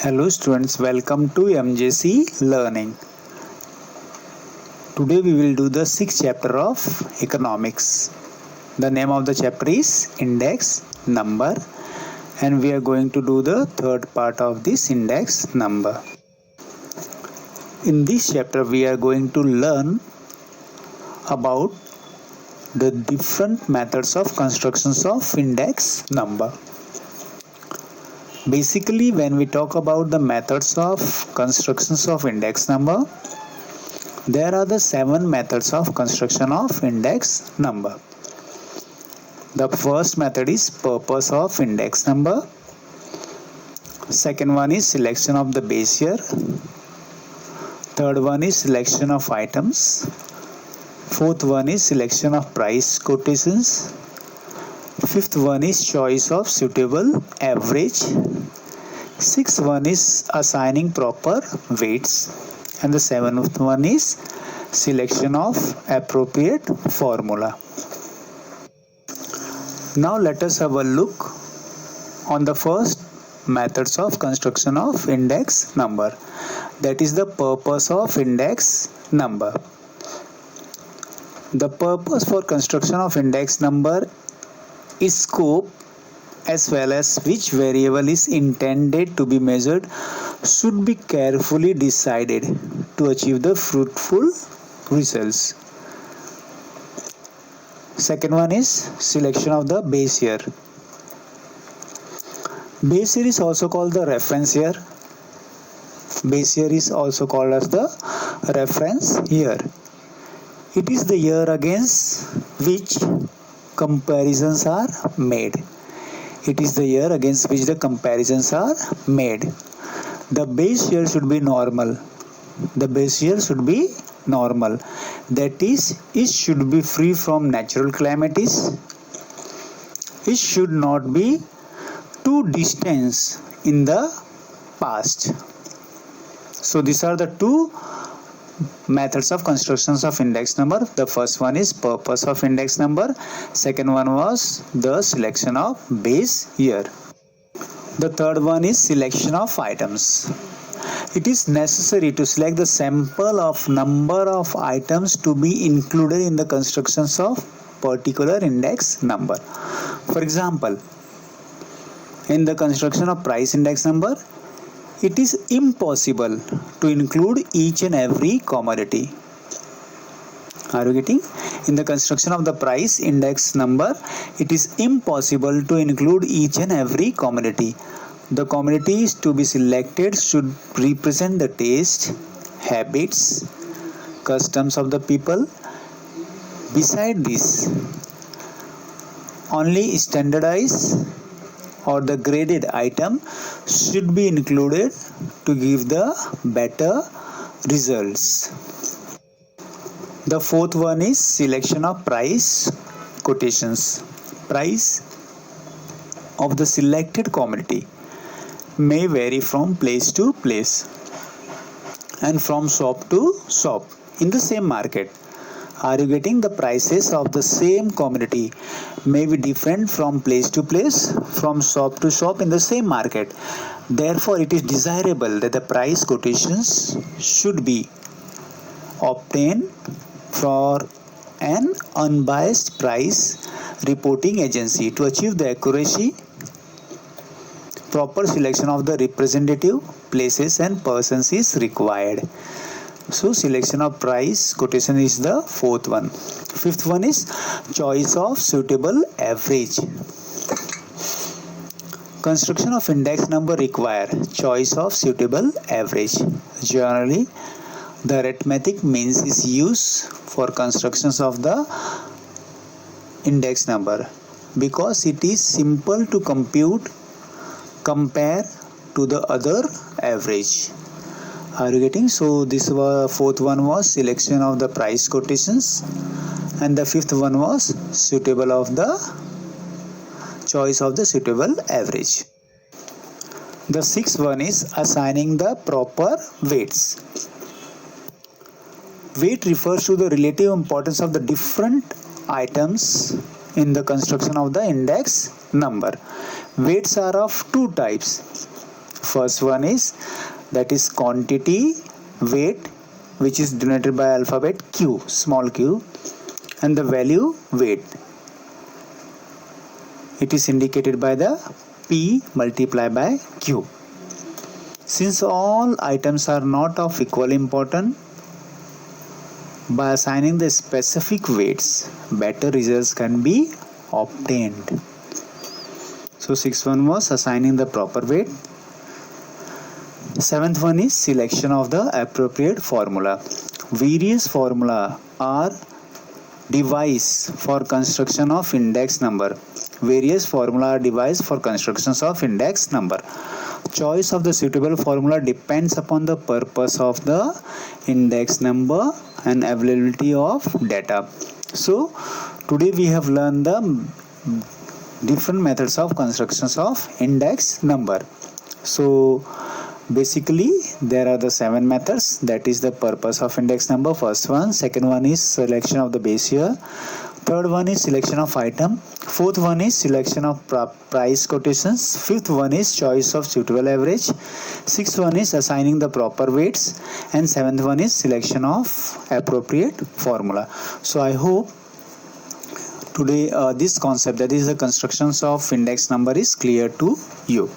Hello students, welcome to MJC Learning. Today we will do the sixth chapter of economics. The name of the chapter is index number and we are going to do the third part of this index number. In this chapter we are going to learn about the different methods of constructions of index number. Basically, when we talk about the methods of constructions of index number, there are the 7 methods of construction of index number. The first method is purpose of index number. Second one is selection of the base year. Third one is selection of items. Fourth one is selection of price quotations. Fifth one is choice of suitable average. Sixth one is assigning proper weights. And the seventh one is selection of appropriate formula. Now let us have a look on the first methods of construction of index number. That is the purpose of index number. The purpose for construction of index number is scope as well as which variable is intended to be measured should be carefully decided to achieve the fruitful results. Second one is selection of the base year. Base year is also called the reference year. Base year is also called as the reference year. It is the year against which comparisons are made. It is the year against which the comparisons are made. The base year should be normal. The base year should be normal. That is, it should be free from natural calamities. It should not be too distant in the past. So these are the two methods of constructions of index number. The first one is purpose of index number. Second one was the selection of base year. The third one is selection of items. It is necessary to select the sample of number of items to be included in the constructions of particular index number. For example, in the construction of price index number, it is impossible to include each and every commodity. Are you getting? In the construction of the price index number, it is impossible to include each and every commodity. The commodities to be selected should represent the taste, habits, customs of the people. Beside this, only standardized or the graded item should be included to give the better results. The fourth one is selection of price quotations. Price of the selected commodity may vary from place to place and from shop to shop in the same market. Are you getting? The prices of the same commodity may be different from place to place, from shop to shop in the same market. Therefore, it is desirable that the price quotations should be obtained for an unbiased price reporting agency. To achieve the accuracy, proper selection of the representative places and persons is required. So selection of price quotation is the fourth one. Fifth one is choice of suitable average. Construction of index number require choice of suitable average. Generally, the arithmetic means is used for constructions of the index number because it is simple to compare to the other average. Are you getting? So this was fourth one was selection of the price quotations and the fifth one was suitable of the choice of the suitable average. The sixth one is assigning the proper weights. Weight refers to the relative importance of the different items in the construction of the index number. Weights are of two types. First one is, that is quantity weight, which is denoted by alphabet Q, small q, and the value weight, it is indicated by the P multiplied by Q. Since all items are not of equal importance, by assigning the specific weights, better results can be obtained. So sixth one was assigning the proper weight. Seventh one is selection of the appropriate formula. Various formula are devised for construction of index number. Various formula are devised for constructions of index number. Choice of the suitable formula depends upon the purpose of the index number and availability of data. So today we have learned the different methods of constructions of index number. So basically there are the 7 methods, that is the purpose of index number, first one. Second one is selection of the base year. Third one is selection of item. Fourth one is selection of price quotations. Fifth one is choice of suitable average. Sixth one is assigning the proper weights, and seventh one is selection of appropriate formula. So I hope today this concept, that is the constructions of index number, is clear to you.